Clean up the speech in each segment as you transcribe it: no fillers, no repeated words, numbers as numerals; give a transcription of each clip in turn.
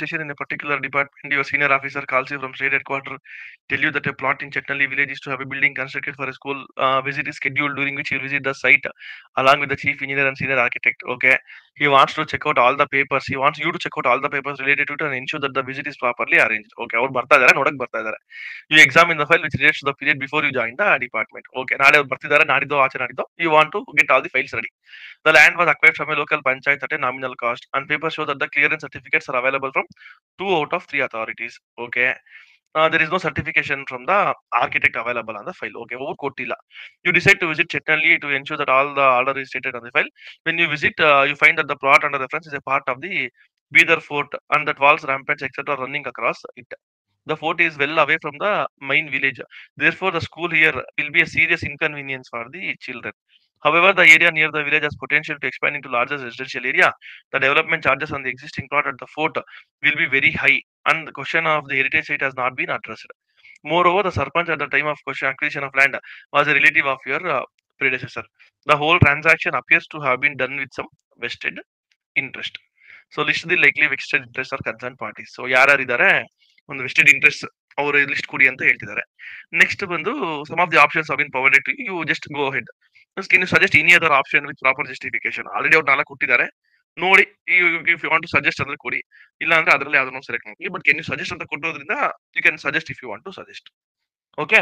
administration in a particular department, your senior officer calls you from state headquarters, tell you that a plot in Chetnali village is to have a building constructed for a school. Visit is scheduled, during which you visit the site along with the chief engineer and senior architect. Okay, he wants to check out all the papers. He wants you to check out all the papers related to it and ensure that the visit is properly arranged. Okay, ಅವ್ರು ಬರ್ತಾ ಇದಾರೆ, ನೋಡಕ್ ಬರ್ತಾ ಇದಾರೆ. You examine the file which relates to the period before you join the department. Okay, ನಾಳೆ ಅವ್ರು ಬರ್ತಿದ್ದಾರೆ, ನಾಡಿದ್ದು ಆಚೆ ನಾಡಿದ್ದು. You want to get all the files ready. The land was acquired from a local panchayat at a nominal cost, and papers show that the clearance certificates are available from 2 out of 3 authorities. Okay. There is no certification from the architect available on the file. Okay, over Kotila. You decide to visit Chetnali to ensure that all the order is stated on the file. When you visit, you find that the plot under reference is a part of the Bidar fort and that walls, ramparts, etc. running across it. The fort is well away from the main village. Therefore, the school here will be a serious inconvenience for the children. However, the area near the village has potential to expand into larger residential area. The development charges on the existing plot at the fort will be very high, and the question of the heritage site has not been addressed. Moreover, the Sarpanch at the time of acquisition of land was a relative of your predecessor. The whole transaction appears to have been done with some vested interest. So list the likely vested interest or concerned parties. So ಯಾರ್ಯಾರಿದ್ದಾರೆ ಒಂದು vested interest ಅವರು list ಕೊಡಿ ಅಂತ ಹೇಳ್ತಿದ್ದಾರೆ. Next ಬಂದು some of the options have been provided to you. You just go ahead. Can you suggest any other option with proper justification? Already ಅವ್ರು 4 ಕೊಟ್ಟಿದ್ದಾರೆ, ನೋಡಿ. If you want to suggest ಅಂದ್ರೆ ಕೊಡಿ, ಇಲ್ಲ ಅಂದ್ರೆ ಅದರಲ್ಲಿ ಯಾವ್ದನ್ನು ಸೆಲೆಕ್ಟ್ ಮಾಡಿ. ಬಟ್ ಕೆನ್ ಯು ಸಜೆಸ್ಟ್ ಅಂತ ಕೊಟ್ಟೋದ್ರಿಂದ you can suggest if you want to suggest. Okay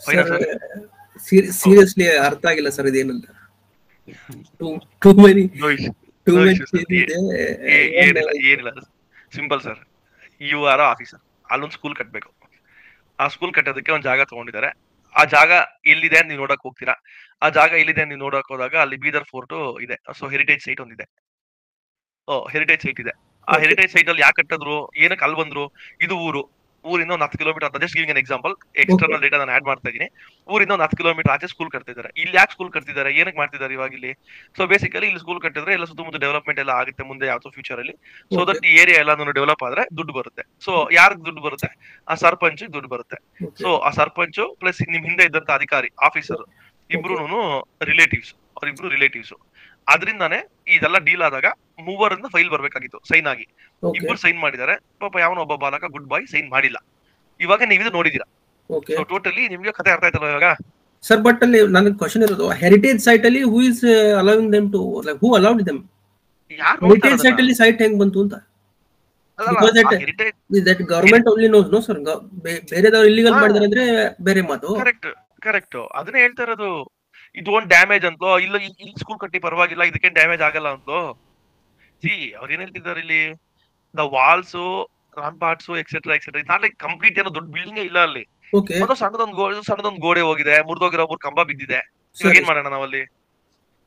final sir sir. Seriously ಅರ್ಥ ಆಗಿಲ್ಲ ಸರ್ ಇದೇನಂತ. ಟೂ ಮೆನಿ ಏನಿಲ್ಲ, simple sir. You are officer, ಅಲ್ಲೊಂದು ಸ್ಕೂಲ್ ಕಟ್ಟಬೇಕು. ಆ ಸ್ಕೂಲ್ ಕಟ್ಟೋದಕ್ಕೆ ಒಂದು ಜಾಗ ತಗೊಂಡಿದ್ದಾರೆ. ಆ ಜಾಗ ಎಲ್ಲಿದೆ ಅಂತ ನೀವು ನೋಡಕ್ ಹೋಗ್ತೀರಾ. ಆ ಜಾಗ ಎಲ್ಲಿದೆ ಅಂತ ನೀವು ನೋಡಕ್ ಹೋದಾಗ ಅಲ್ಲಿ ಬೀದರ್ ಫೋರ್ಟ್ ಇದೆ. ಸೊ ಹೆರಿಟೇಜ್ ಸೈಟ್ ಒಂದಿದೆ. ಹೆರಿಟೇಜ್ ಸೈಟ್ ಇದೆ. ಆ ಹೆರಿಟೇಜ್ ಸೈಟ್ ಅಲ್ಲಿ ಯಾಕೆ ಕಟ್ಟಿದ್ರು, ಏನಕ್ಕೆ ಅಲ್ಲಿ ಬಂದ್ರು, ಇದು ಊರಿಂದ ಒಂದು 10 ಕಿಲೋಮೀಟರ್ ಅಂತ. Just giving an example, external data ನಾನು ಆಡ್ ಮಾಡ್ತಾ ಇದೀನಿ. ಊರಿಂದ ಒಂದು 10 ಕಿಲೋಮೀಟರ್ ಆಚೆ ಸ್ಕೂಲ್ ಕಟ್ತಿದ್ದಾರೆ. ಇಲ್ಲಿ ಯಾಕೆ ಸ್ಕೂಲ್ ಕಟ್ತಿದ್ದಾರೆ, ಏನಕ್ಕೆ ಮಾಡ್ತಿದ್ದಾರೆ ಇವಾಗ ಇಲ್ಲಿ? ಸೊ ಬೇಸಿಕಲಿ ಇಲ್ಲಿ ಸ್ಕೂಲ್ ಕಟ್ಟಿದ್ರೆ ಎಲ್ಲ ಸುತ್ತಮುತ್ತ ಡೆವಲಪ್ಮೆಂಟ್ ಎಲ್ಲ ಆಗುತ್ತೆ ಮುಂದೆ ಯಾವ್ದು ಫ್ಯೂಚರ್ ಅಲ್ಲಿ. ಸೊ ದಟ್ ಈ ಏರಿಯಾ ಎಲ್ಲ ಡೆವಲಪ್ ಆದ್ರೆ ದುಡ್ಡು ಬರುತ್ತೆ. ಸೊ ಯಾರಿಗೆ ದುಡ್ಡು ಬರುತ್ತೆ? ಆ ಸರ್ಪಂಚ್ ದುಡ್ಡು ಬರುತ್ತೆ. ಸೊ ಆ ಸರ್ಪಂಚ್ ಪ್ಲಸ್ ನಿಮ್ ಹಿಂದೆ ಇದ್ದಂತ ಅಧಿಕಾರಿ ಆಫೀಸರ್ ಇಬ್ರು ರಿಲೇಟಿವ್ಸ್, ಅವ್ರಿಬ್ರು ರಿಲೇಟಿವ್ಸ್. ಅದರಿಂದಾನೇ ಇದೆಲ್ಲ ಡೀಲ್ ಆದಾಗ ಮೂವರಿಂದ ಫೈಲ್ ಬರ್ಬೇಕಾಗಿತ್ತು ಸೈನ್ ಆಗಿ. ಇಬ್ರು ಸೈನ್ ಮಾಡಿದ್ದಾರೆ. ಪಾಪ ಯಾವನೋ ಒಬ್ಬ ಬಾಲಕ ಗುಡ್ ಬಾಯ್ ಸೈನ್ ಮಾಡಿಲ್ಲ. ಇವಾಗ ನೀವು ಇದು ನೋಡಿದೀರಾ. ಸೊ ಟೋಟಲಿ ನಿಮ್ಗೆ ಕತೆ ಅರ್ಥ ಆಯ್ತಲ್ಲ ಇವಾಗ ಸರ್? ಬಟ್ ಅಲ್ಲಿ ನನಗೆ ಕ್ವಶನ್ ಇರೋದು, ಹೆರಿಟೇಜ್ ಸೈಟ್ ಅಲ್ಲಿ who is allowing them to, like who allowed them? Heritage site ಅಲ್ಲಿ ಸೈಟ್ ಹೆಂಗ್ ಬಂತು ಅಂತ? That government only knows, no sir. ಬೇರೆದವ್ರು ಇಲ್ಲಿಗಲ್ ಮಾಡಿದಾರೆ ಅಂದ್ರೆ ಬೇರೆ ಮಾತು. ಕರೆಕ್ಟ್ ಅದನ್ನೇ ಹೇಳ್ತಾ ಇರೋದು. ಇದು ಒಂದು ಡ್ಯಾಮೇಜ್ ಅಂತಲೋ, ಇಲ್ಲ ಇಲ್ಲಿ ಸ್ಕೂಲ್ ಕಟ್ಟಿ ಪರವಾಗಿಲ್ಲ ಇದಕ್ಕೆ ಡ್ಯಾಮೇಜ್ ಆಗಲ್ಲ ಅಂತಲೋ. ಸಿ ಅವ್ರು ಏನ್ ಹೇಳ್ತಿದ್ದಾರೆ ಇಲ್ಲಿ, the walls, ramparts etcetera etcetera, it's not like complete ಏನೋ ದೊಡ್ಡ ಬಿಲ್ಡಿಂಗ್ ಇಲ್ಲ ಅಲ್ಲಿ. ಸಣ್ಣದೊಂದು ಗೋಡೆ ಹೋಗಿದೆ, ಮುರಿದೋಗಿರೋ 3 ಕಂಬ ಬಿದ್ದಿದೆ. ಇವಾಗ ಏನ್ ಮಾಡೋಣ ನಾವಲ್ಲಿ,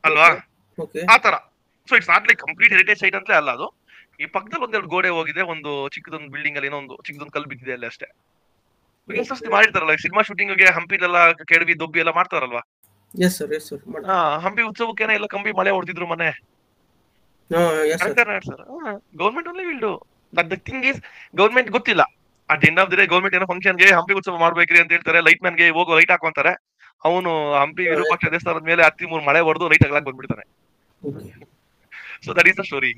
ಅಲ್ವಾ? ಆತರ. So it's not like complete heritage site ಅಂತಲೇ ಅಲ್ಲ ಅದು. ಈ ಪಕ್ಕದಲ್ಲಿ ಒಂದೆರಡು ಗೋಡೆ ಹೋಗಿದೆ, ಒಂದು ಚಿಕ್ಕದೊಂದು ಬಿಲ್ಡಿಂಗ್ ಅಲ್ಲಿ ಏನೋ ಒಂದು ಚಿಕ್ಕದೊಂದು ಕಲ್ಲು ಬಿದ್ದಿದೆ ಅಲ್ಲಿ ಅಷ್ಟೇ. ಮಾಡಿರ್ತಾರಲ್ಲ ಸಿನಿಮಾ ಶೂಟಿಂಗ್ಗೆ, ಹಂಪಿಲೆಲ್ಲ ಕೆಡವಿ ದೊಬ್ಬಿ ಎಲ್ಲ ಮಾಡ್ತಾರಲ್ವಾ. ಹಂಪಿ ಉತ್ಸವಕ್ಕೆ ಎಲ್ಲ ಕಂಬಿ ಮಳೆ ಹೊಡೆದಿದ್ರು ಮನೆ. Government only will do that. The thing is, government ಗೊತ್ತಿಲ್ಲ at the end of the day. Government ಏನೋ ಫಂಕ್ಷನ್ಗೆ ಹಂಪಿ ಉತ್ಸವ ಮಾಡ್ಬೇಕ್ರಿ ಅಂತ ಹೇಳ್ತಾರೆ. ಲೈಟ್ ಮ್ಯಾನ್ಗೆ ಹೋಗೋ ಲೈಟ್ ಹಾಕೊಂತಾರೆ. ಅವನು ಹಂಪಿ ವಿರೂಪಾಕ್ಷ ದೇವಸ್ಥಾನದ ಮೇಲೆ 3 ಮಳೆ ಹೊಡೆದು ಲೈಟ್ ಆಗ್ಲಾಕ್ ಬಂದ್ಬಿಡ್ತಾನೆ. So that is the story.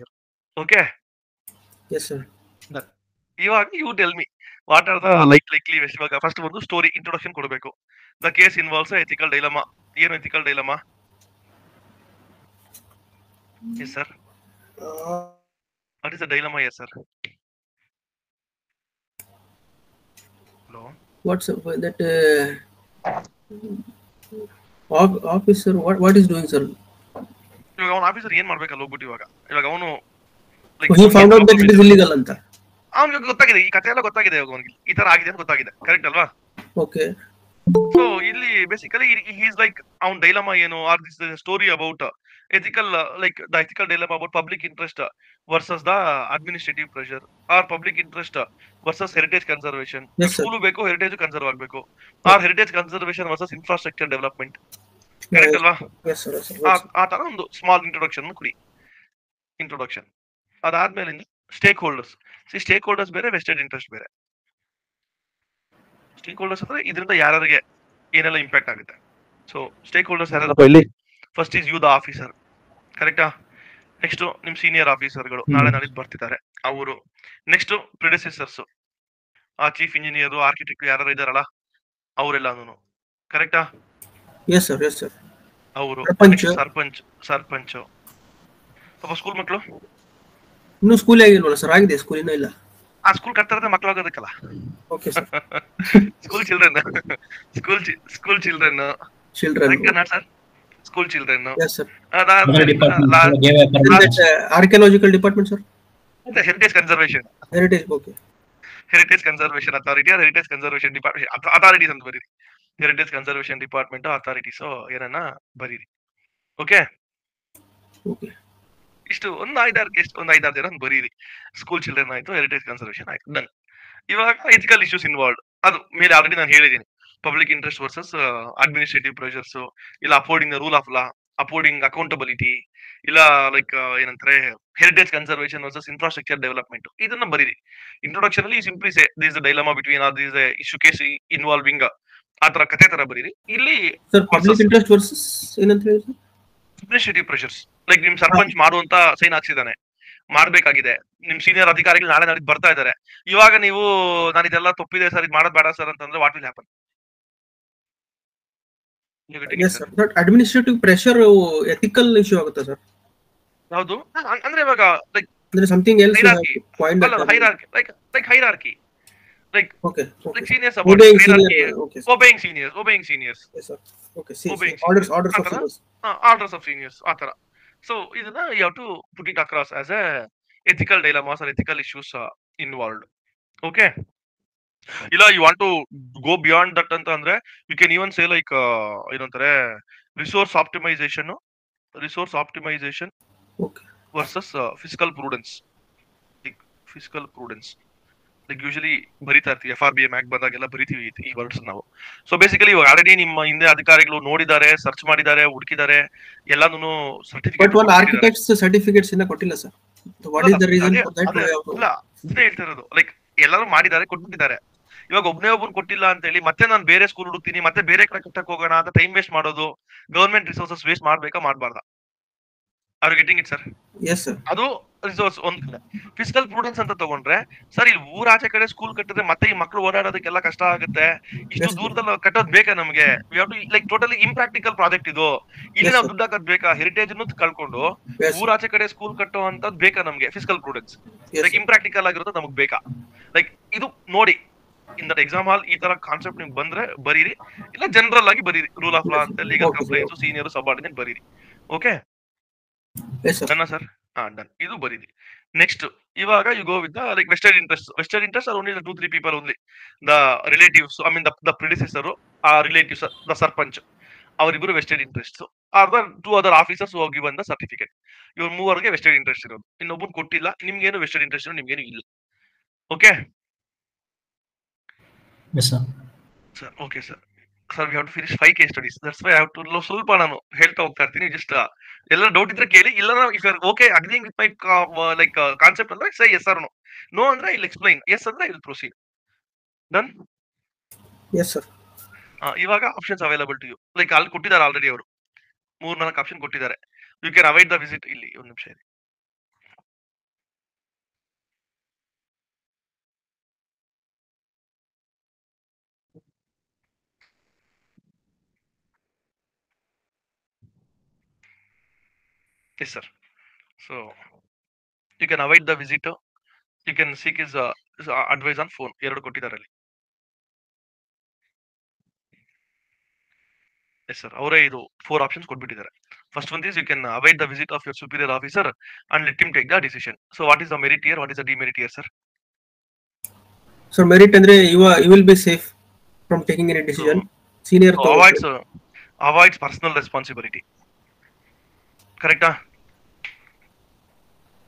Okay, ಇವಾಗ you tell me what are the likely west. ಇವಾಗ ಫಸ್ಟ್ ಒಂದು ಸ್ಟೋರಿ ಇಂಟ್ರೊಡಕ್ಷನ್ ಕೊಡಬೇಕು. The case involves ethical dilemma. ಏನು ethical dilemma? Yes sir, what is the dilemma? Yes sir. Hello, what's that officer what is doing sir? ಇವಾಗ ಅವನ officer ಏನ್ ಮಾಡ್ಬೇಕಲ್ಲ ಹೋಗ್ಬಿಟ್ಟು ಇವಾಗ ಅವನು ಅಂತ ಅವ್ನಿಗೆ ಗೊತ್ತಾಗಿದೆ, ಈ ಕಥೆ ಎಲ್ಲ ಗೊತ್ತಾಗಿದೆ. ಅವ್ನಿಗೆ ಈ ತರ ಆಗಿದೆ ಅಂತ ಗೊತ್ತಾಗಿದೆ. ಕರೆಕ್ಟ್ ಅಲ್ವಾ? ಓಕೆ. ಸೊ ಇಲ್ಲಿ ಬೇಸಿಕಲಿ ಈಸ್ ಲೈಕ್ ಅವನ್ ಡೈಲಮಾ ಏನು, or this story about ethical, like the ethical dilemma about public interest versus the administrative pressure, or public interest versus heritage conservation. School ಬೇಕು, ಹೆರಿಟೇಜ್ ಕನ್ಸರ್ವ್ ಆಗಬೇಕು, or heritage conservation versus infrastructure development. Correct ಅಲ್ವಾ? ಆ ತರ ಒಂದು small introduction ಕೊಡಿ. ಇಂಟ್ರೊಡಕ್ಷನ್ ಅದಾದ್ಮೇಲಿಂದ stakeholders. Stakeholders ಬೇರೆ, ವೆಸ್ಟೆಡ್ ಇಂಟ್ರೆಸ್ಟ್ ಬೇರೆ. ಸ್ಟೇಕ್ ಹೋಲ್ಡರ್ಸ್ ಅಂದ್ರೆ ಇದರಿಂದ ಯಾರಿಗೆ ಏನೆಲ್ಲ ಇಂಪ್ಯಾಕ್ಟ್ ಆಗುತ್ತೆ. ಸೊ ಸ್ಟೇಕ್ ಹೋಲ್ಡರ್ಸ್ ಯಾರಪ್ಪ ಇಲ್ಲಿ? First is you the officer. ಕರೆಕ್ಟಾ? ನೆಕ್ಸ್ಟ್ ನಿಮ್ ಸೀನಿಯರ್ ಆಫೀಸರ್ಗಳು ನಾಳೆ ನಾಳಿದ್ದು ಬರ್ತಿದ್ದಾರೆ ಅವರು. ನೆಕ್ಸ್ಟ್ ಪ್ರಿಡೆಸೆಸರ್ಸ್, ಆ ಚೀಫ್ ಇಂಜಿನಿಯರ್ ಆರ್ಕಿಟೆಕ್ಟ್ ಯಾರು ಇದಾರಲ್ಲ ಅವರೆಲ್ಲಾನು. ಕರೆಕ್ಟಾ? Yes sir, yes sir. ಅವರು ಸರ್ಪಂಚ್ ಪಾಪ ಸ್ಕೂಲ್ ಮಕ್ಕಳು ಇನ್ನು ಸ್ಕೂಲ್ ಆಗಿಲ್ವಲ್ಲ ಸರ್? ಆಗಿದೆ, ಸ್ಕೂಲ್ ಇನ್ನೂ ಇಲ್ಲ. ಆ ಸ್ಕೂಲ್ ಕಟ್ತಾರದ ಮಕ್ಕಳು ಆಗೋದಕ್ಕಲ್ಲ. Okay sir. School children sir, school children. Yes sir. Archaeological department sir. Heritage conservation, okay. Heritage conservation authority, heritage conservation department authorities ಅಂತ ಬರೀರಿ. ಹೆರಿಟೇಜ್ ಕನ್ಸರ್ವೇಷನ್ ಡಿಪಾರ್ಟ್ಮೆಂಟ್ ಅಥಾರಿಟೀಸ್ ಏನನ್ನ ಬರೀರಿ. ಓಕೆ, ಇಷ್ಟು ಒಂದು ಐದಾರು ಜನ ಬರೀರಿ. ಸ್ಕೂಲ್ ಚಿಲ್ಡ್ರನ್ ಆಯ್ತು, ಹೆರಿಟೇಜ್ ಕನ್ಸರ್ವೇಷನ್ ಆಯ್ತು, ಡನ್. ಇವಾಗ ಎಥಿಕಲ್ ಇಶ್ಯೂಸ್ ಇನ್ವಾಲ್ವ್, ಅದು ಮೇಲೆ ಆಲ್ರೆಡಿ ನಾನು ಹೇಳಿದ್ದೀನಿ. Public interest versus administrative pressures, ಇಲ್ಲ upholding the rule of law, upholding accountability, ಇಲ್ಲ ಲೈಕ್ ಏನಂತಾರೆ heritage conservation versus infrastructure development. ಇದನ್ನ ಬರೀರಿ. ಇಂಟ್ರೊಡಕ್ಷನ್ ಅಲ್ಲಿ simply say this dilemma between this issue case involving, ಆ ತರ ಕಥೆ ತರ ಬರೀರಿ. ಇಲ್ಲಿ ಪಬ್ಲಿಕ್ ಇಂಟ್ರೆಸ್ಟ್ ವರ್ಸಸ್ ಏನಂತ ಹೇಳಿದ್ರು? ಅಡ್ಮಿನಿಸ್ಟ್ರೇಟಿವ್ ಪ್ರೆಷರ್ಸ್, ಲೈಕ್ ನಿಮ್ ಸರ್ಪಂಚ್ ಮಾಡುವಂತ ಸೈನ್ ಹಾಕ್ಸಿದಾನೆ, ಮಾಡ್ಬೇಕಾಗಿದೆ. ನಿಮ್ ಸೀನಿಯರ್ ಅಧಿಕಾರಿಗಳು ನಾಳೆ ನಾಳೆ ಬರ್ತಾ ಇದಾರೆ. ಇವಾಗ ನೀವು ನಾನು ಇದೆಲ್ಲ ತಪ್ಪಿದೆ ಸರ್, ಇದು ಮಾಡೋದ್ ಬೇಡ ಸರ್ ಅಂತಂದ್ರೆ what will happen? Administrative pressure ethical issue ಆಗುತ್ತೆ ಸರ್. ಹೌದು, ಅಂದ್ರೆ ಇವಾಗ ಲೈಕ್ ಅಂದ್ರೆ something else hierarchy, like hierarchy, like okay seniors obeying seniors yes sir. Okay, orders of seniors, orders of seniors atara. So idana you have to put it across as a ethical dilemmas or ethical issues involved. Okay, illa you want to go beyond that anta andre you can even say like ಏನಂತಾರೆ resource optimization okay versus fiscal prudence. Like usually ಬರಿತಾ ಇರ್ತೀವಿ, FRBA ಮ್ಯಾಕ್ ಬಂದಾಗೆಲ್ಲ ಬರಿತೀವಿ ಈ words ನಾವು. So basically ಇವಾಗ already ನಿಮ್ಮ ಹಿಂದೆ ಅಧಿಕಾರಿಗಳು ನೋಡಿದ್ದಾರೆ, ಸರ್ಚ್ ಮಾಡಿದ್ದಾರೆ, ಹುಡುಕಿದ್ದಾರೆ, ಎಲ್ಲಾನು ಸರ್ಟಿಫಿಕೇಟ್. ಬಟ್ ಒಂದು ಆರ್ಕಿಟೆಕ್ಟ್ಸ್ ಸರ್ಟಿಫಿಕೇಟ್ಸ್ ಇನ್ನ ಕೊಟ್ಟಿಲ್ಲ sir. What is the reason for that? ಇಲ್ಲ, ಅದೇ ಹೇಳ್ತಿರೋದು. ಲೈಕ್ ಎಲ್ಲರೂ ಮಾಡಿದ್ದಾರೆ, ಕೊಟ್ಬಿಟ್ಟಿದ್ದಾರೆ. ಇವಾಗ ಒಬ್ಬನೇ ಒಬ್ಬರು ಕೊಟ್ಟಿಲ್ಲ ಅಂತ ಹೇಳಿ ಮತ್ತೆ ನಾನು ಬೇರೆ ಸ್ಕೂಲ್ ಹುಡುಕ್ತೀನಿ, ಮತ್ತೆ ಬೇರೆ ಕಡೆ ಕಟ್ಟಕ್ ಹೋಗೋಣ ಅಂತ ಟೈಮ್ ವೇಸ್ಟ್ ಮಾಡೋದು, ಗವರ್ಮೆಂಟ್ ರಿಸೋರ್ಸಸ್ ವೇಸ್ಟ್ ಮಾಡ್ಬೇಕಾ ಮಾಡಬಾರ್ದಾ? Are you getting it sir? Yes sir. ಅದು ರಿಸೋರ್ಸ್ ಒಂದ್ ಕಡೆ. ಫಿಸಿಕಲ್ ಪ್ರೂಡೆನ್ಸ್ ಅಂತ ತಗೊಂಡ್ರೆ ಸರ್, ಇಲ್ಲಿ ಊರಾಚೆ ಕಡೆ ಸ್ಕೂಲ್ ಕಟ್ಟಿದ್ರೆ ಮತ್ತೆ ಈ ಮಕ್ಕಳು ಓಡಾಡೋದಕ್ಕೆಲ್ಲ ಕಷ್ಟ ಆಗುತ್ತೆ. ಇಷ್ಟು ದೂರದಲ್ಲಿ ಕಟ್ಟೋದ್ ಬೇಕಾ ನಮ್ಗೆ? We have to like totally impractical project ಇದು. ಇಲ್ಲಿ ನಾವು ದುಡ್ಡು ಹಾಕೋದ್ ಬೇಕಾ? ಹೆರಿಟೇಜ್ ಕಳ್ಕೊಂಡು ಊರಾಚೆ ಕಡೆ ಸ್ಕೂಲ್ ಕಟ್ಟೋ ಅಂತದ್ ಬೇಕಾ ನಮ್ಗೆ? ಫಿಸಿಕಲ್ ಪ್ರೂಡೆನ್ಸ್ ಲೈಕ್ ಇಂಪ್ರಾಕ್ಟಿಕಲ್ ಆಗಿರೋದು ನಮಗ್ ಬೇಕಾ? ಲೈಕ್ ಇದು ನೋಡಿ, ಇನ್ ದಟ್ ಎಕ್ಸಾಮ್ ಹಾಲ್ ಈ ತರ ಕಾನ್ಸೆಪ್ಟ್ ನಿಮ್ಗೆ ಬಂದ್ರೆ ಬರೀರಿ, ಇಲ್ಲ ಜನರಲ್ ಆಗಿ ಬರೀರಿ. ರೂಲ್ ಆಫ್ ಲಾ ಅಂತ, ಲೀಗಲ್ ಕಂಪ್ಲೇಂಟ್ಸ್, ಸೀನಿಯರ್ ಸಬಾರ್ಡಿನೇಟ್ ಬರೀರಿ. Okay done sir? ಡನ್. ಇದು ಬರೀರಿ. ನೆಕ್ಸ್ಟ್ ಇವಾಗ you go with like vested interest are only 2-3 people only. The relatives, I mean the predecessor, ಆ ರಿಲೇಟಿವ್ಸ್, ದ ಸರ್ಪಂಚ್, ಅವರಿಬ್ಬರು vested interest are the 2 other officers who have given the certificate. ಇವ್ರ ಮೂವರಿಗೆ vested interest ಇರೋದು. ಇನ್ನೊಬ್ಬನ್ ಕೊಟ್ಟಿಲ್ಲ, ನಿಮ್ಗೇನು vested interest ಇರೋ, ನಿಮ್ಗೇನು ಇಲ್ಲ. Okay sir? Okay sir. Sir we have to finish 5 case studies. That's why I have to ಸ್ವಲ್ಪ ನಾನು ಹೇಳ್ತಾ ಹೋಗ್ತಾ ಇರ್ತೀನಿ. ಜಸ್ಟ್ ಎಲ್ಲ ಡೌಟ್ ಇದ್ರೆ ಕೇಳಿ, ಇಲ್ಲ if you are okay agreeing with my like concept ಅಂದ್ರೆ ಸೇ ಎಸ್ ಆರ್ ನೋ ಅಂದ್ರೆ ಐ ವಿಲ್ ಎಕ್ಸ್ಪ್ಲೈನ್, ಎಸ್ ಅಂದ್ರೆ I will proceed. Done? Yes sir. ಇವಾಗ options available to you. Like ಅಲ್ಲಿ ಕೊಟ್ಟಿದ್ದಾರೆ ಆಲ್ರೆಡಿ, ಅವರು 3-4 ಆಪ್ಷನ್ ಕೊಟ್ಟಿದ್ದಾರೆ. You can avoid the visit. ಇಲ್ಲಿ ಒಂದು ನಿಮಿಷ ಇದೆ. Yes sir. So you can avoid the visitor, you can seek his advice on phone. ಎರಡು ಕೊಟ್ಟಿದ್ದಾರೆ ಅಲ್ಲಿ. ಎಸ್ ಸರ್, ಅವರೇ ಇದು 4 ಆಪ್ಷನ್ಸ್ ಕೊಟ್ಬಿಟ್ಟಿದ್ದಾರೆ. First one is you can avoid the visit of your superior officer and let him take the decision. So what is the merit here, what is the demerit here sir? So merit ಅಂದ್ರೆ you will be safe from taking any decision. Senior avoids personal responsibility. ಕರೆಕ್ಟಾ?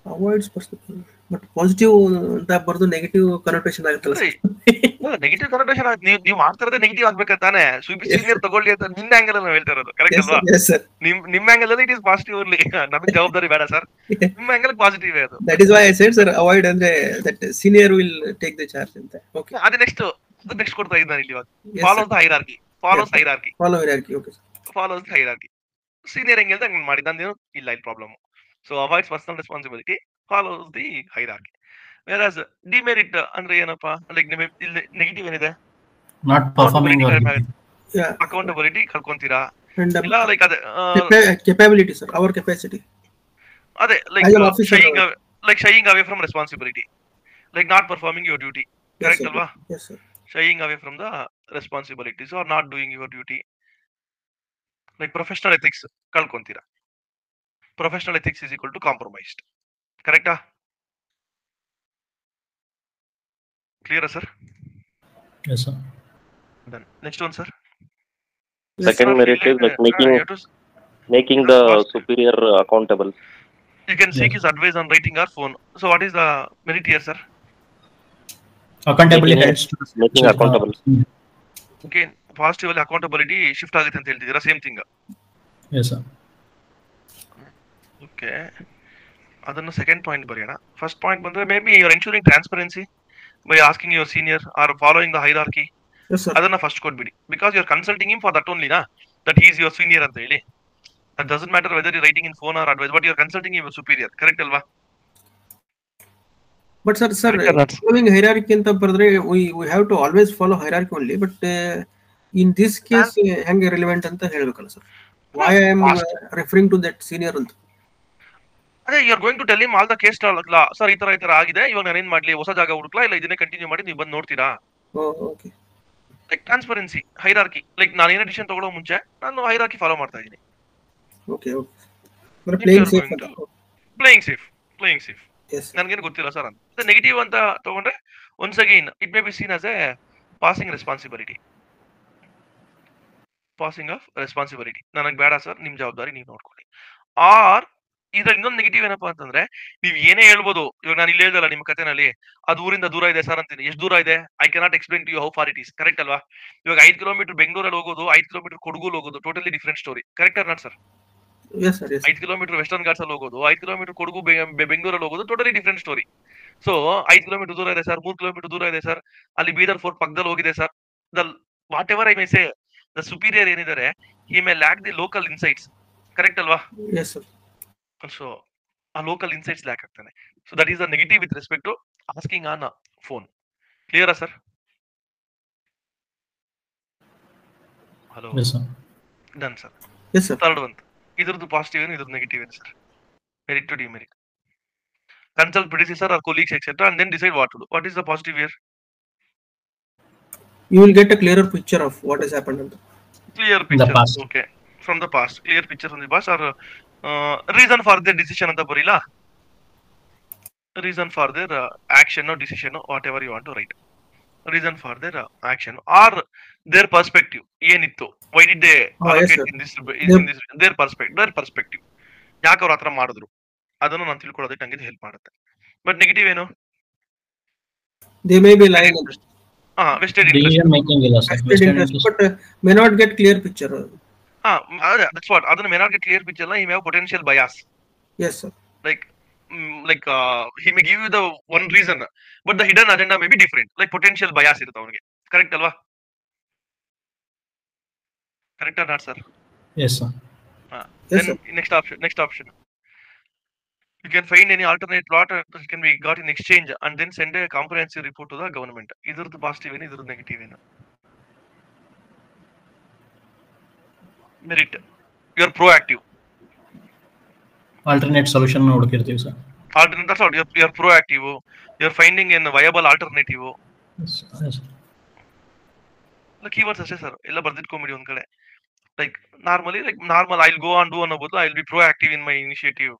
Avoids personal, but positive ಅಂತ ಬರ್ದು negative ಕನೋಟೇಷನ್ ಆಗುತ್ತಲ್ಲ. Negative ಕನೋಟೇಷನ್ ನೀವು ಮಾಡ್ತಾ ಇರೋದೇ negative ಆಗ್ಬೇಕಂತ ತಾನೆ. ಸೀನಿಯರ್ ತಗೊಳ್ಳಿ ಅಂತ ನಿನ್ನ ಆಂಗಲ್ ಅಲ್ಲಿ ಹೇಳ್ತಾ ಇರೋದು, ಕರೆಕ್ಟ್ ಅಲ್ವಾ? ನಿಮ್ಮ ಆಂಗಲ್ ಅಲ್ಲಿ ಇಟ್ ಇಸ್ ಪಾಸಿಟಿವ್ ಇರ್ಲಿ, ನಮಗೆ ಜವಾಬ್ದಾರಿ ಬೇಡ ಸರ್. ನಿಮ್ಮ ಆಂಗಲ್ ಪಾಸಿಟಿವ್ ಅದು. That is why I said sir avoid ಅಂದ್ರೆ that senior will take the charge ಅಂತ. ಓಕೆ, ಅದು ನೆಕ್ಸ್ಟ್ ಕೊಡ್ತಾ ಇದ್ದೀನಿ ನಾನು ಇಲ್ಲಿ ಇವಾಗ. Follows the hierarchy. Okay, follows the hierarchy. Senior ಹೆಂಗೆ ಅಂತ ಹಂಗೆ ಮಾಡಿ, ನಂದೇನು ಇಲ್ಲ ಇಲ್ಲಿ problem. So avoids personal responsibility, follows the hierarchy. Whereas demerit ಅಂದ್ರೆ ಏನಪ್ಪಾ, ಲೈಕ್ ಇಲ್ಲಿ ನೆಗೆಟಿವ್ ಏನಿದೆ, ನಾಟ್ ಪರ್ಫಾರ್ಮಿಂಗ್ ಅಕೌಂಟಬಿಲಿಟಿ ಕಳ್ಕೊಂತೀರಾ, And ಇಲ್ಲ ಲೈಕ್ ಅದೇ capability, sir, our capacity. ಅದೇ As an officer, shying away from responsibility, like not performing your duty. yes, correct sir. ಅಲ್ವಾ? Yes, sir. Shying away from the responsibilities or not doing your duty. Like professional ethics ಕಳ್ಕೊಂತೀರಾ. Professional ethics is equal to compromised. Correct? Clear, sir? Yes, sir. Done. Next one, sir. Second merit is like making the superior accountable. You can seek his advice on writing or phone. So what is the merit here, sir? Accountability. Making accountable. Okay, positively accountability shift ಆಗುತ್ತೆ ಅಂತ ಹೇಳ್ತಿದ್ದೀರಾ, same thing. Yes, sir. Okay, ಅದನ್ನು second point ಬರೆಯೋಣ. First point ಬಂದ್ರೆ maybe your ensuring transparency by asking your senior or following the hierarchy. Yes, sir. ಅದನ್ನ first ಕೊಟ್ಬಿಡಿ, because you are consulting him for that only ನಾ, that is your senior ಅಂತ ಹೇಳಿ. That doesn't matter whether you writing in phone or advice, but you are consulting your superior. Correct ಅಲ್ವಾ? But sir, following hierarchy ಅಂತ ಬರೆದ್ರೆ we have to always follow hierarchy only, but in this case ಹೆಂಗೆ relevant ಅಂತ ಹೇಳ್ಬೇಕಲ್ಲ sir? Why I am referring to that senior ಅಂತ? ಅದೇ you are going to tell him all the case sir, ಈ ತರ ಆಗಿದೆ, ಇವಾಗ ನಾನು ಏನ್ ಮಾಡ್ಲಿ, ಹೊಸ ಜಾಗ ಹುಡುಕ್ಲಾ ಇಲ್ಲ ಇದನ್ನೇ ಕಂಟಿನ್ಯೂ ಮಾಡಿ ನೀವು ಬಂದು ನೋಡ್ತೀರಾ? Okay. Like transparency, hierarchy, like ನಾನು ಏನೇ ಡಿಸಿಷನ್ ತಗೊಳ್ಳೋ ಮುಂಚೆ ನಾನು ಹೈರಾರ್ಕಿ ಫಾಲೋ ಮಾಡ್ತಾ ಇದ್ದೀನಿ. Okay okay. ಅಂದ್ರೆ ಪ್ಲೇಯಿಂಗ್ ಸೇಫ್ ಅಂತ. Playing safe. Yes. ನನಗೇನು ಗೊತ್ತಿಲ್ಲ ಸರ್ ಅಂತ. ನೆಗೆಟಿವ್ ಅಂತ ತಗೊಂಡ್ರೆ once again it may be seen as A passing responsibility. Passing off responsibility, ನನಗೆ ಬೇಡ ಸರ್, ನಿಮ್ ಜವಾಬ್ದಾರಿ ನೀವು ನೋಡ್ಕೊಳ್ಳಿ. ಆರ್ ಇದ್ರ ಇನ್ನೊಂದು ನೆಗೆಟಿವ್ ಏನಪ್ಪಾ ಅಂತಂದ್ರೆ, ನೀವು ಏನೇ ಹೇಳ್ಬೋದು, ಇವಾಗ ನಾನು ಇಲ್ಲಿ ಹೇಳ್ದಲ್ಲ ನಿಮ್ಮ ಕಥೆನಲ್ಲಿ, ಅದು ಊರಿಂದ ದೂರ ಇದೆ ಸರ್ ಅಂತೀನಿ. ಎಷ್ಟು ದೂರ ಇದೆ? I cannot explain to you how far it is. Correct ಅಲ್ವಾ? ಇವಾಗ 5 ಕಿಲೋಮೀಟರ್ ಬೆಂಗಳೂರಲ್ಲಿ ಹೋಗೋದು, 5 ಕಿಲೋಮೀಟರ್ ಕೊಡಗು ಹೋಗೋದು, totally different story. Correct or not sir? Yes, sir. Yes. 5 kilometre western ghats ಅಲ್ಲಿ ಹೋಗೋದು, 5 ಕಿಲೋಮೀಟರ್ ಕೊಡಗು ಬೆಂಗಳೂರಲ್ಲಿ ಹೋಗೋದು, totally different story. So 5 kilometre ದೂರ ಇದೆ ಸರ್, 3 ಕಿಲೋಮೀಟರ್ ದೂರ ಇದೆ ಸರ್, ಅಲ್ಲಿ ಬೀದರ್ ಫೋರ್ಟ್ ಪಕ್ಕದಲ್ಲಿ ಹೋಗಿದೆ ಸರ್. The whatever I may say, the superior ಏನಿದ್ದಾರೆ, he may lack the local insights. Correct ಅಲ್ವಾ? Yes, sir. ಸೊ ಆ ಲೋಕಲ್ ಇನ್ಸೈಟ್ಸ್ ಲ್ಯಾಕ್ ಆಗ್ತಾನೆ. So that is the negative with respect to asking on phone. ಕ್ಲಿಯರಾ sir? Hello. Done sir. Yes, sir. Third one, ಇದ್ರದ್ದು positive ಏನು, ಇದ್ರದ್ದು negative ಏನು sir? Merit to demerit. Consult predecessor or colleagues, etc., and then decide what to do. What is the positive here? You will get a clearer picture of what has happened. Clear picture. The past. Okay. From the past. Clear picture from the past, or reason for their decision anta barila. Reason for their action or decision or whatever you want to write. Reason for their action or their perspective. Yenittu. Why did they allocate in this? Their perspective. ಯಾಕೆ ಅವ್ರು ಆತರ ಮಾಡಿದ್ರು ಅದನ್ನು ನಾನು ತಿಳ್ಕೊಳ್ಳೋದಕ್ಕೆ ನಂಗೆ help ಮಾಡುತ್ತೆ. But negative ಏನು? They may be lying. Vested decision making ಇಲ್ಲ sir. Vested interest, but may not get clear picture. That's what. ಅದನ್ನ may not get clear picture. He may have potential bias. Yes, sir. Like he may give you the one reason, but the hidden agenda may be different. Like potential bias ಇರುತ್ತೆ ಅವನಿಗೆ. Correct ಅಲ್ವಾ? Correct or not, sir? Yes, sir. Yes, then sir. Next option. You can find any alternate plot that can be got in exchange and then send a comprehensive report to the government. Idradu positive ಏನು, idradu negative ಏನು? Merit. You are proactive. Alternate solution ಹುಡುಕಿರ್ತೀವಿ sir. Alternate, that's what. You are proactive. You are finding a viable alternative. Yes. The keywords ಅಷ್ಟೇ sir, ಎಲ್ಲ ಬರ್ದಿಟ್ಕೊಂಬಿಡಿ ಒಂದ್ ಕಡೆ. Like normally, I'll go and do ಅನ್ನೋ ಬದಲು I'll be proactive in my initiative.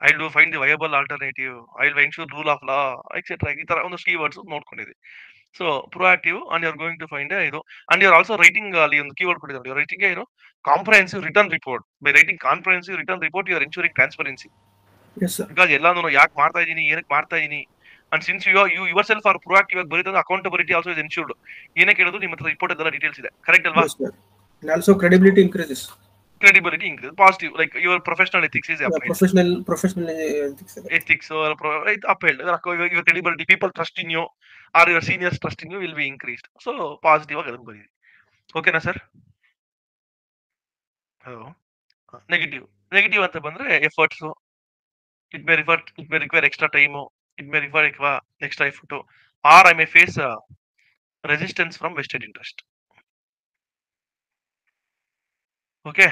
I'll do find the viable alternative. I'll ensure rule of law, etc. ಈ ತರ ಒಂದಷ್ಟು keywords ನೋಡ್ಕೊಂಡಿದೆ. So proactive, and you're going to find ಇದು, and you're also writing ಅಲ್ಲಿ ಒಂದು keyword ಕೊಟ್ಟಿದ್ದಾರೆ. You're writing a comprehensive written report. By writing comprehensive written report, you are ensuring transparency. Yes, sir. Because ಎಲ್ಲಾನು ಯಾಕೆ ಮಾಡ್ತಾ ಇದೀನಿ, ಏನಕ್ಕೆ ಮಾಡ್ತಾ ಇದೀನಿ, and since you yourself are proactive ಆಗಿ ಬರೀತಂದ್ರೆ accountability also is ensured. ಏನೇ ಕೇಳಿದ್ರು ನಿಮ್ಮ ಹತ್ರ ರಿಪೋರ್ಟ್ ಎಲ್ಲ ಡೀಟೇಲ್ಸ್ ಇದೆ. ಕರೆಕ್ಟ್ ಅಲ್ವಾ? Yes, sir. And also credibility increases. Credibility increase. Positive, like your professional ethics is upheld. Professional ethics or upheld. Your credibility, people trust in you, or your seniors trust in you will be increased. So positive ಆಗಿ ಅದನ್ನ ಬರೀರಿ. ಓಕೆನಾ sir? Negative ಅಂತ ಬಂದ್ರೆ efforts, It may require extra time. It may require extra effort, or I may face resistance from vested interest. Okay,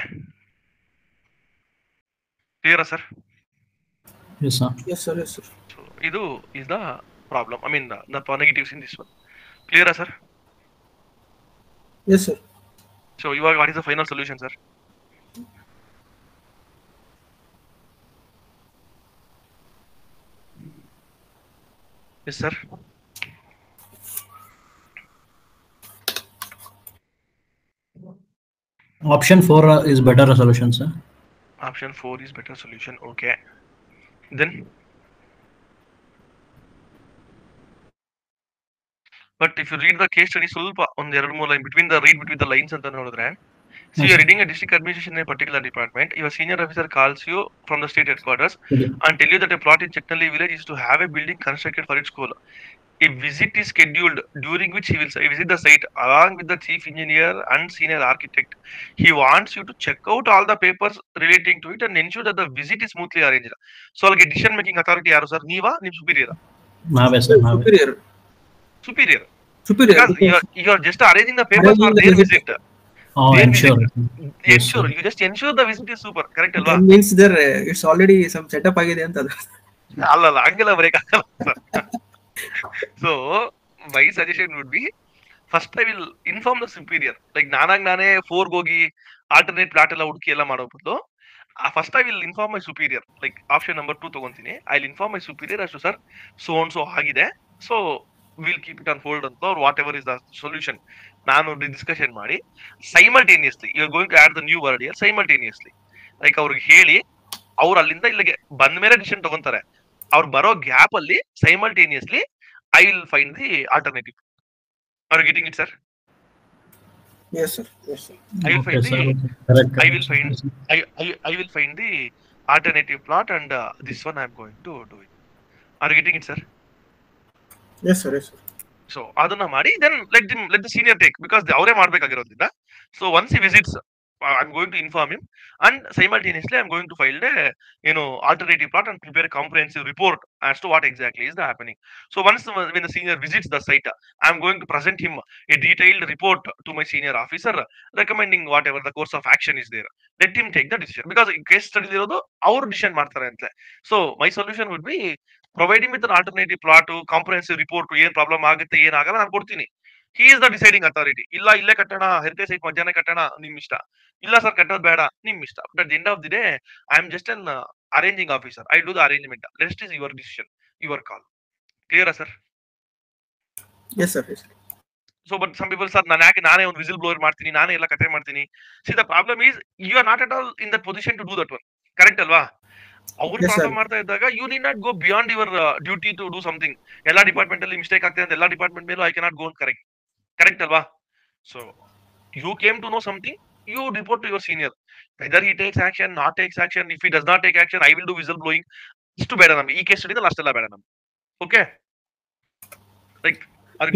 clear, sir? Yes, sir. Yes, sir. Yes, sir. So, idu is the problem. I mean, the negatives in this one. Clear, sir? Yes, sir. So, what is the final solution, sir? Yes, sir. Option 4 is better solution, sir. Option 4 is better solution. Okay. Then, but if you read the case study, ಸ್ವಲ್ಪ ಒಂದು ಎರಡು ಮೂರು line between the lines ಅಂತ ನೋಡಿದ್ರೆ, so Yes, you're sir. reading a district administration in a particular department. Your senior officer calls you from the state headquarters Okay. and tell you that a plot in Chetnalli village is to have a building constructed for its school. A visit is scheduled during which he will visit the site along with the chief engineer and senior architect. He wants you to check out all the papers relating to it and ensure that the visit is smoothly arranged. So, ಅಲ್ಲಿಗೆ decision making authority ಯಾರು sir? ನೀವಾ ನಿಮ್ superior? ನಾವೇ sir, ನಾವೇ. Superior. Superior. Superior. Because you are just arranging the papers for Arranging the their visit. visit. Oh, Their ensure. visit. Yes, Ensure. sir. You just ensure the visit is super. Correct ಅಲ್ವಾ? That means there it's already some setup ಆಗಿದೆ ಅಂತ ಅದು. ಅಲ್ಲಲ್ಲ ಹಂಗೆಲ್ಲ ಬರೆಯಕ್ ಆಗಲ್ಲ. So my suggestion would be, first I will inform the superior. Like ನಾನೇ 4 ಹೋಗಿ alternate plot ಎಲ್ಲ ಹುಡುಕಿ ಎಲ್ಲ ಮಾಡೋ ಬದಲು, first I will inform my superior. Like option number 2 ತಗೊಂತೀನಿ. I'll inform my superior as to sir, so and so ಆಗಿದೆ. So we'll keep it on hold ಅಂತ, or whatever is the solution. ನಾನು discussion ಮಾಡಿ simultaneously you are going to add the new word here, simultaneously. Like ಅವ್ರಿಗೆ ಹೇಳಿ ಅವ್ರು ಅಲ್ಲಿಂದ ಇಲ್ಲಿಗೆ ಬಂದ ಮೇಲೆ ಡಿಸಿಷನ್ ತಗೊಂತಾರೆ. ಅವ್ರು ಬರೋ ಗ್ಯಾಪ್ ಅಲ್ಲಿ simultaneously I will find the alternative. Are you getting it, sir? Yes, sir. Yes, sir. I will Okay, find sir. the Okay. Correct, I will correct, find sir. I will find the alternative plot, and this one I am going to do it. Are you getting it, sir? Yes, sir. Yes, sir. So ಅದನ್ನ ಮಾಡಿ then let the senior take, because ಅವರೇ ಮಾಡ್ಬೇಕಾಗಿರೋದ್ರಿಂದ. So once he visits, I'm going to inform him, and simultaneously I'm going to file a alternative plot and prepare a comprehensive report as to what exactly is happening. So once when the senior visits the site, I'm going to present him a detailed report to my senior officer recommending whatever the course of action is there. Let him take the decision, because in case study ಇರೋದು ಅವ್ರು decision ಮಾಡ್ತಾರೆ ಅಂತ. So my solution would be providing with an alternative plot, comprehensive report, ಏನ್ problem ಆಗುತ್ತೆ ಏನಾಗಲ್ಲ ನಾನು ಕೊಡ್ತೀನಿ. He is the deciding authority. ಇಲ್ಲ ಇಲ್ಲೇ ಕಟ್ಟೋಣ, ಹೆರಿಟೇಜ್ ಸೈಟ್ ಮಧ್ಯಾಹ್ನ ಕಟ್ಟೋಣ, ನಿಮ್ ಇಷ್ಟ. ಇಲ್ಲ ಸರ್ ಕಟ್ಟೋದು ಬೇಡ, ನಿಮ್ ಇಷ್ಟ. But at the end of the day, I am just an arranging officer. I do the arrangement. Rest is your decision, your call. Clear, sir? Yes, sir. Yes, sir. So, but some people, sir, ನಾನೇ ಒಂದು whistle blower ಮಾಡ್ತೀನಿ, ನಾನೇ ಎಲ್ಲ ಕತೆ ಮಾಡ್ತೀನಿ. See, the problem is you are not at all in that position to do that one. Correct ಅಲ್ವಾ? ಅವ್ರು Yes, sir. Problem ಮಾಡ್ತಾ ಇದ್ದಾಗ you need not go beyond your duty to do something. ಎಲ್ಲಾ ಡಿಪಾರ್ಟ್ಮೆಂಟ್ ಅಲ್ಲಿ mistake ಆಗ್ತದೆ ಅಂತ ಎಲ್ಲಾ department ಮೇಲೂ I cannot go and correct. Correct ಅಲ್ವಾ? So you came to know something, you report to your senior. Whether he takes action, not takes action, if he does not take action, I will do whistle blowing. ಇಷ್ಟು ಬೇಡ ನಮ್ಗೆ ಈ case study last ಎಲ್ಲ ಬೇಡ ನಮ್ಗೆ. Okay, like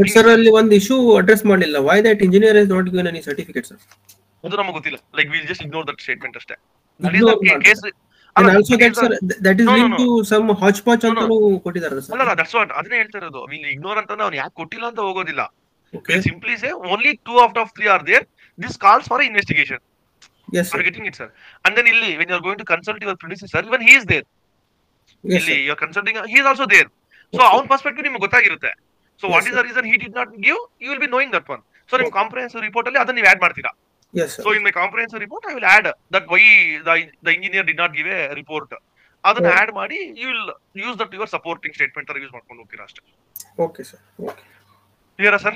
But sir, ಅಲ್ಲಿ ಒಂದು issue address ಮಾಡಲಿಲ್ಲ. Why that engineer has not given any certificate, sir? ಅದು ನಮಗೆ ಗೊತ್ತಿಲ್ಲ. Like will just ignore that statement ಅಷ್ಟೇ. Ignore case And also that, sir, that is No, no, linked to some hodgepodge No, ಅಂತಾನೂ ಕೊಟ್ಟಿದ್ದಾರೆ sir. ಅಲ್ಲ that's what ಅದನ್ನೇ ಹೇಳ್ತಾ ಇರೋದು. ವಿಲ್ ಇಗ್ನೋರ್ ಅಂತ ಅವ್ನು ಯಾಕೆ ಕೊಟ್ಟಿಲ್ಲ ಅಂತ ಹೋಗೋದಿಲ್ಲ. Okay. We'll simply say only 2 out of 3 are there. This calls for an investigation. Yes, Are sir. you getting it, sir? And then illi when you are going to consult your predecessor, even he is there. Yes, Illi sir. you are consulting, he is also there. So Okay. ಅವನ perspective ನಿಮಗೆ ಗೊತ್ತಾಗಿರುತ್ತೆ. So Yes, what is sir. the reason he did not give? You will be knowing that one. So ನಿಮ್ಮ Okay. comprehensive report ಅಲ್ಲಿ ಅದನ್ನ ನೀವು add ಮಾಡ್ತೀರಾ. Yes, sir. So in my comprehensive report I will add that why the engineer did not give a report. ಅದನ್ನ Okay. Add ಮಾಡಿ you will use that your supporting statement ತರ use ಮಾಡ್ಕೊಂಡು ಹೋಗ್ತೀರಾ ಅಷ್ಟೇ. Okay, sir. Okay. Clear, sir?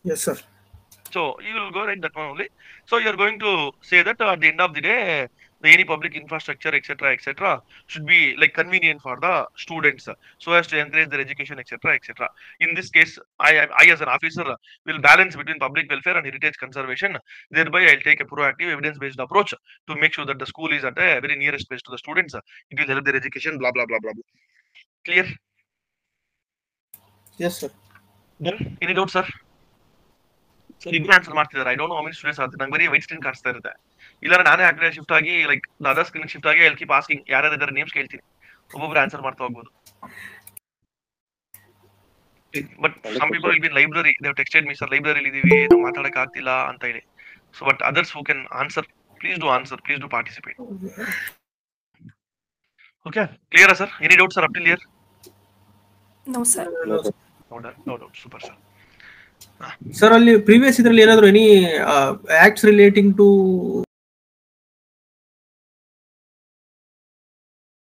Yes, sir. So you will go write that one only. So you are going to say that at the end of the day, any public infrastructure, etc., should be like convenient for the students, so as to encourage their education, etc. In this case, I as an officer will balance between public welfare and heritage conservation. Thereby, I'll take a proactive, evidence-based approach to make sure that the school is at a very nearest place to the students. It will help their education. Blah blah blah blah. Clear? Yes, sir. Then any doubt, sir? Sir ಇಬ್ಬರು answer ಮಾಡ್ತಿದ್ದಾರೆ. I don't know how many students ಆಗುತ್ತೆ. ನಂಗೆ ಬರೀ white screen ಕಾಣಿಸ್ತಾ ಇರುತ್ತೆ. ಇಲ್ಲ ನಾನೇ ಆ ಕಡೆ ಶಿಫ್ಟ್ ಆಗಿ ಲೈಕ್ ಅದರ್ ಸ್ಕ್ರೀನ್ ಶಿಫ್ಟ್ ಆಗಿ ಐ ಕೀಪ್ ಆಸ್ಕಿಂಗ್ ಯಾರ್ಯಾರು ಇದ್ದಾರೆ ನೇಮ್ಸ್ ಕೇಳ್ತೀನಿ. ಒಬ್ಬೊಬ್ರು ಆನ್ಸರ್ ಮಾಡ್ತಾ ಹೋಗ್ಬೋದು. But some people will be library, they have texted me sir ಲೈಬ್ರರಿಲಿ ಇದೀವಿ, ನಾವು ಮಾತಾಡಕ್ ಆಗ್ತಿಲ್ಲ ಅಂತ ಹೇಳಿ. So but others who can answer, please do participate. Okay, clear sir? Any doubt sir up till here? No, sir. No doubt. Super sir. Sir ಅಲ್ಲಿ previous ಇದರಲ್ಲಿ ಏನಾದ್ರು ಎನಿ ಆಕ್ಟ್ಸ್ ರಿಲೇಟಿಂಗ್ ಟು